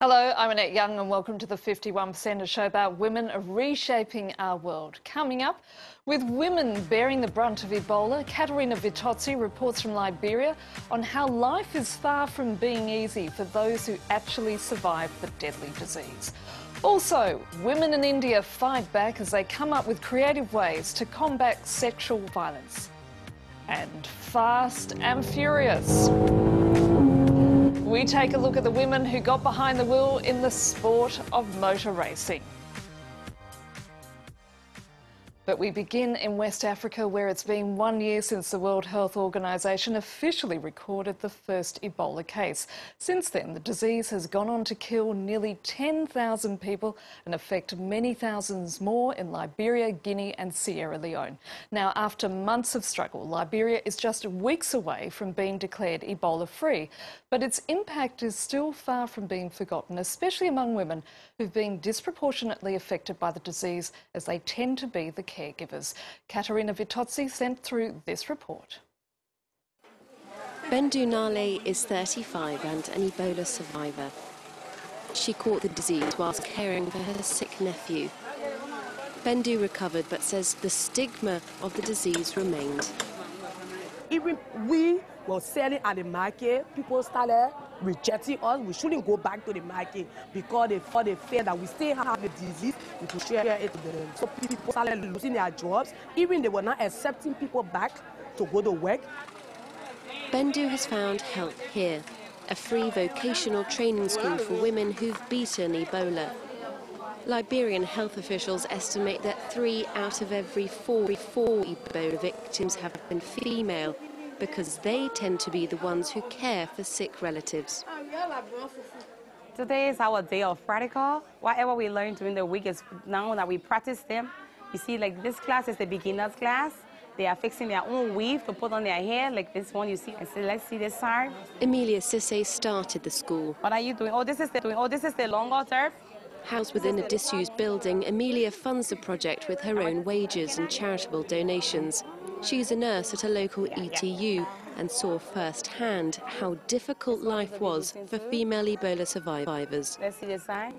Hello, I'm Annette Young and welcome to the 51%, a show about women reshaping our world. Coming up, with women bearing the brunt of Ebola, Katerina Vittozzi reports from Liberia on how life is far from being easy for those who actually survive the deadly disease. Also, women in India fight back as they come up with creative ways to combat sexual violence. And Fast and Furious. We take a look at the women who got behind the wheel in the sport of motor racing. But we begin in West Africa, where it's been 1 year since the World Health Organization officially recorded the first Ebola case. Since then, the disease has gone on to kill nearly 10,000 people and affect many thousands more in Liberia, Guinea and Sierra Leone. Now, after months of struggle, Liberia is just weeks away from being declared Ebola-free. But its impact is still far from being forgotten, especially among women who've been disproportionately affected by the disease, as they tend to be the caregivers. Katerina Vittozzi sent through this report. Bendu Nale is 35 and an Ebola survivor. She caught the disease whilst caring for her sick nephew. Bendu recovered but says the stigma of the disease remained. Even we were selling at the market, people started rejecting us. We shouldn't go back to the market because they fear that we still have the disease, we could share it to them. So people started losing their jobs. Even they were not accepting people back to go to work. Bendu has found help here, a free vocational training school for women who've beaten Ebola. Liberian health officials estimate that 3 out of every 4 Ebola victims have been female, because they tend to be the ones who care for sick relatives. Today is our day of practical. Whatever we learn during the week is now that we practice them. You see, like this class is the beginner's class. They are fixing their own weave to put on their hair, like this one you see. I said, let's see this side. Emilia Sisse started the school. What are you doing? Oh, this is the longer turf. Housed within a disused building, Emilia funds the project with her own wages and charitable donations. She's a nurse at a local ETU and saw firsthand how difficult life was for female Ebola survivors. Let's see this side.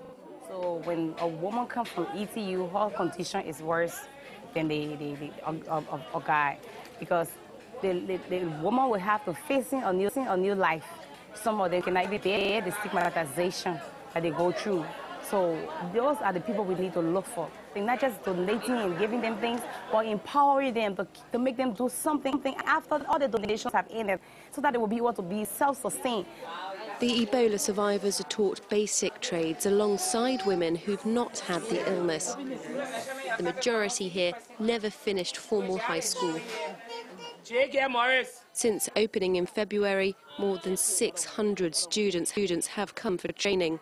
So when a woman comes from ETU, her condition is worse than a guy, because the woman will have to face a new life. Some of them cannot be bear the stigmatization that they go through. So those are the people we need to look for. They're not just donating and giving them things, but empowering them to make them do something after all the donations have ended, so that they will be able to be self-sustained. The Ebola survivors are taught basic trades alongside women who've not had the illness. The majority here never finished formal high school. Since opening in February, more than 600 students have come for training.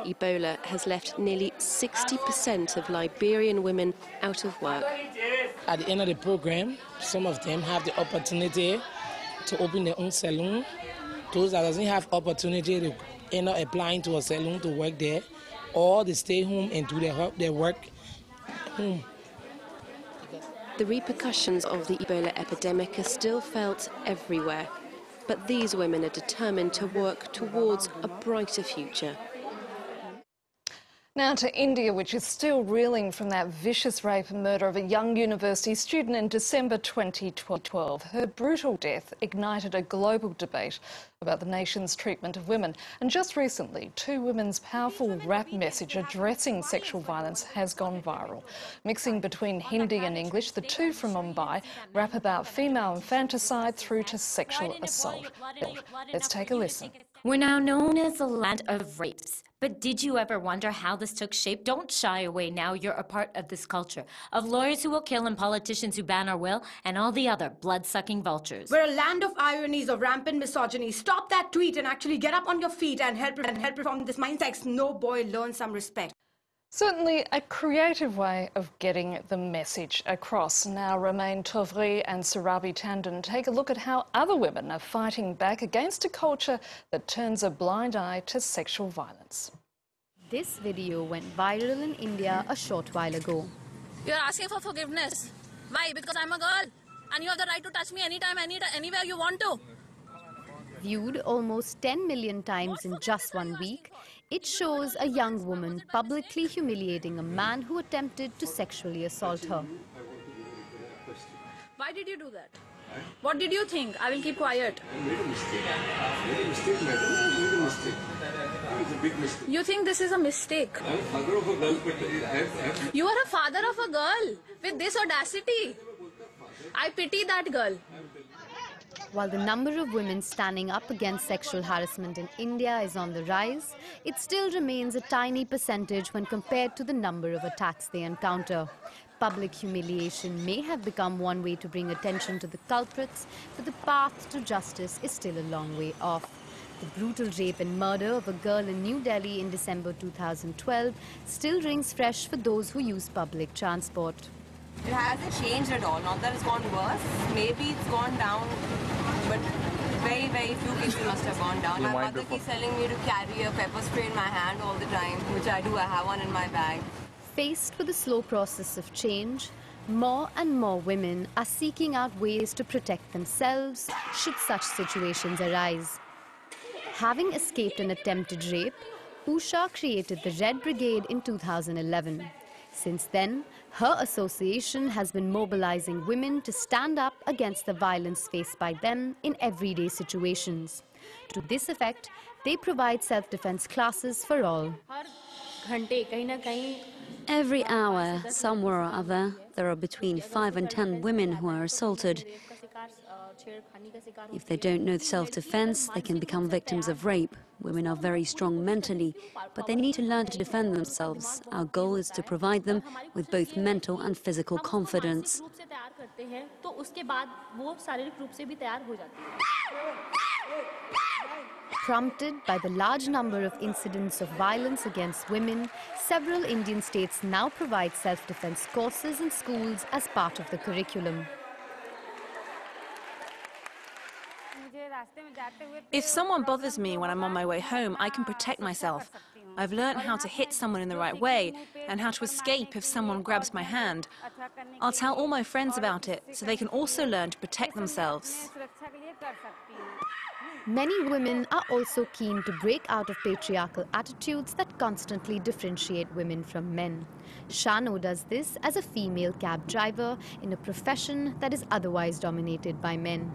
Ebola has left nearly 60% of Liberian women out of work. At the end of the program, some of them have the opportunity to open their own salon. Those that doesn't have opportunity to end up applying to a salon to work there, or they stay home and do their work home. The repercussions of the Ebola epidemic are still felt everywhere, but these women are determined to work towards a brighter future. Now to India, which is still reeling from that vicious rape and murder of a young university student in December 2012. Her brutal death ignited a global debate about the nation's treatment of women. And just recently, 2 women's powerful rap message addressing sexual violence has gone viral. Mixing between Hindi and English, the 2 from Mumbai rap about female infanticide through to sexual assault. Let's take a listen. We're now known as the land of rapes. But did you ever wonder how this took shape? Don't shy away now. You're a part of this culture of lawyers who will kill and politicians who ban our will and all the other blood-sucking vultures. We're a land of ironies, of rampant misogyny. Stop that tweet and actually get up on your feet and help reform this mindset. No boy, learn some respect. Certainly a creative way of getting the message across. Now Romain Tovry and Surabhi Tandon take a look at how other women are fighting back against a culture that turns a blind eye to sexual violence. This video went viral in India a short while ago. You're asking for forgiveness. Why? Because I'm a girl and you have the right to touch me anytime, anywhere you want to. Viewed almost 10 million times in just 1 week, it shows a young woman publicly humiliating a man who attempted to sexually assault her. Why did you do that? What did you think? I will keep quiet. I made a mistake. I made a mistake, madam. I made a mistake. It's a big mistake. You think this is a mistake? I'm a father of a girl, but I have... You are a father of a girl with this audacity. I pity that girl. While the number of women standing up against sexual harassment in India is on the rise, it still remains a tiny percentage when compared to the number of attacks they encounter. Public humiliation may have become one way to bring attention to the culprits, but the path to justice is still a long way off. The brutal rape and murder of a girl in New Delhi in December 2012 still rings fresh for those who use public transport. It hasn't changed at all. Not that it's gone worse. Maybe it's gone down, but very, very few cases must have gone down. My mother keeps telling me to carry a pepper spray in my hand all the time, which I do. I have one in my bag. Faced with the slow process of change, more and more women are seeking out ways to protect themselves should such situations arise. Having escaped an attempted rape, Usha created the Red Brigade in 2011. Since then, her association has been mobilizing women to stand up against the violence faced by them in everyday situations. To this effect, they provide self-defense classes for all. Every hour, somewhere or other, there are between 5 and 10 women who are assaulted. If they don't know self-defense, they can become victims of rape. Women are very strong mentally, but they need to learn to defend themselves. Our goal is to provide them with both mental and physical confidence. Prompted by the large number of incidents of violence against women, several Indian states now provide self-defense courses in schools as part of the curriculum. If someone bothers me when I'm on my way home, I can protect myself. I've learned how to hit someone in the right way and how to escape if someone grabs my hand. I'll tell all my friends about it so they can also learn to protect themselves. Many women are also keen to break out of patriarchal attitudes that constantly differentiate women from men. Shano does this as a female cab driver in a profession that is otherwise dominated by men.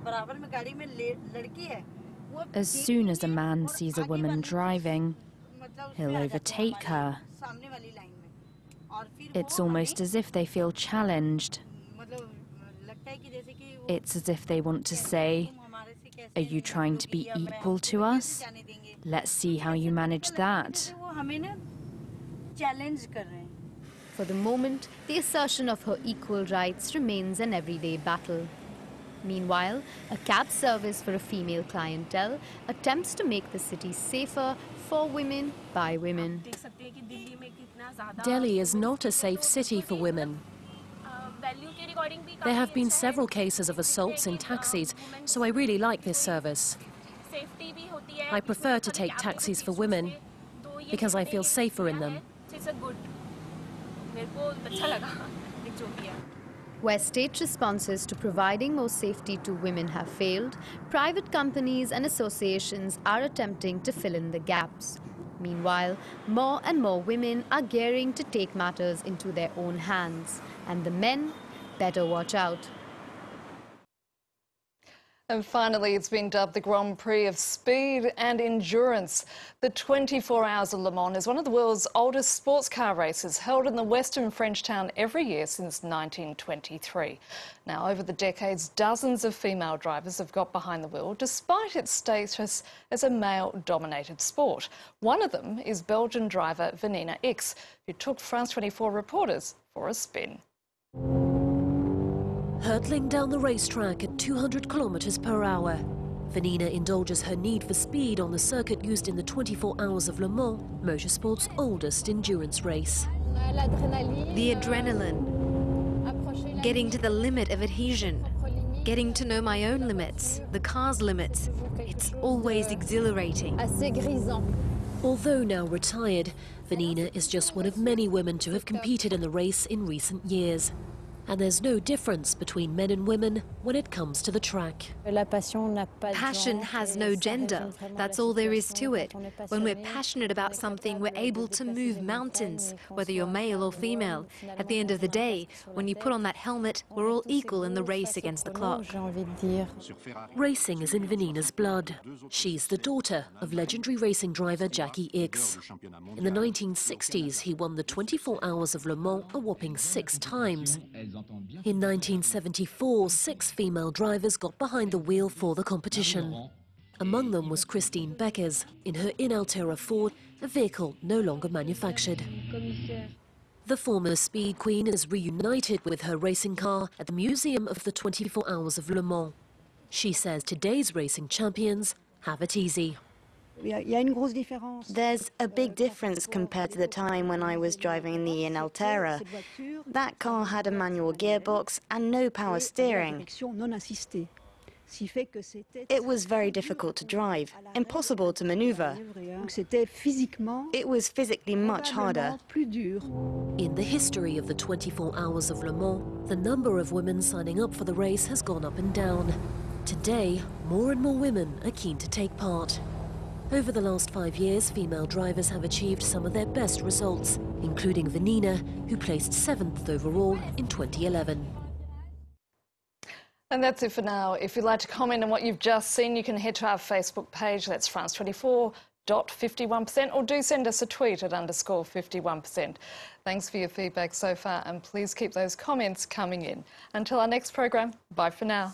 As soon as a man sees a woman driving, he'll overtake her. It's almost as if they feel challenged. It's as if they want to say, "Are you trying to be equal to us? Let's see how you manage that." For the moment, the assertion of her equal rights remains an everyday battle. Meanwhile, a cab service for a female clientele attempts to make the city safer for women by women. Delhi is not a safe city for women. There have been several cases of assaults in taxis, so I really like this service. I prefer to take taxis for women because I feel safer in them. Where state responses to providing more safety to women have failed, private companies and associations are attempting to fill in the gaps. Meanwhile, more and more women are gearing to take matters into their own hands, and the men better watch out. And finally, it's been dubbed the Grand Prix of Speed and Endurance. The 24 Hours of Le Mans is one of the world's oldest sports car races, held in the western French town every year since 1923. Now, over the decades, dozens of female drivers have got behind the wheel, despite its status as a male-dominated sport. One of them is Belgian driver VANINA, who took France 24 reporters for a spin. Hurtling down the racetrack at 200 kilometers per hour, VANINA indulges her need for speed on the circuit used in the 24 Hours of Le Mans, motorsport's oldest endurance race. The adrenaline, getting to the limit of adhesion, getting to know my own limits, the car's limits. It's always exhilarating. Although now retired, VANINA is just one of many women to have competed in the race in recent years. And there's no difference between men and women when it comes to the track. Passion has no gender. That's all there is to it. When we're passionate about something, we're able to move mountains, whether you're male or female. At the end of the day, when you put on that helmet, we're all equal in the race against the clock. Racing is in Vanina's blood. She's the daughter of legendary racing driver ICKX. In the 1960s, he won the 24 Hours of Le Mans a whopping 6 times. In 1974, 6 female drivers got behind the wheel for the competition. Among them was Christine BECKERS in her Untitled Ford, a vehicle no longer manufactured. The former speed queen is reunited with her racing car at the Museum of the 24 Hours of Le Mans. She says today's racing champions have it easy. There's a big difference compared to the time when I was driving in the Untitled. That car had a manual gearbox and no power steering. It was very difficult to drive, impossible to maneuver. It was physically much harder. In the history of the 24 Hours of Le Mans, the number of women signing up for the race has gone up and down. Today, more and more women are keen to take part. Over the last 5 years, female drivers have achieved some of their best results, including Vanina, who placed 7th overall in 2011. And that's it for now. If you'd like to comment on what you've just seen, you can head to our Facebook page, that's France24.51%, or do send us a tweet at _51%. Thanks for your feedback so far, and please keep those comments coming in. Until our next program, bye for now.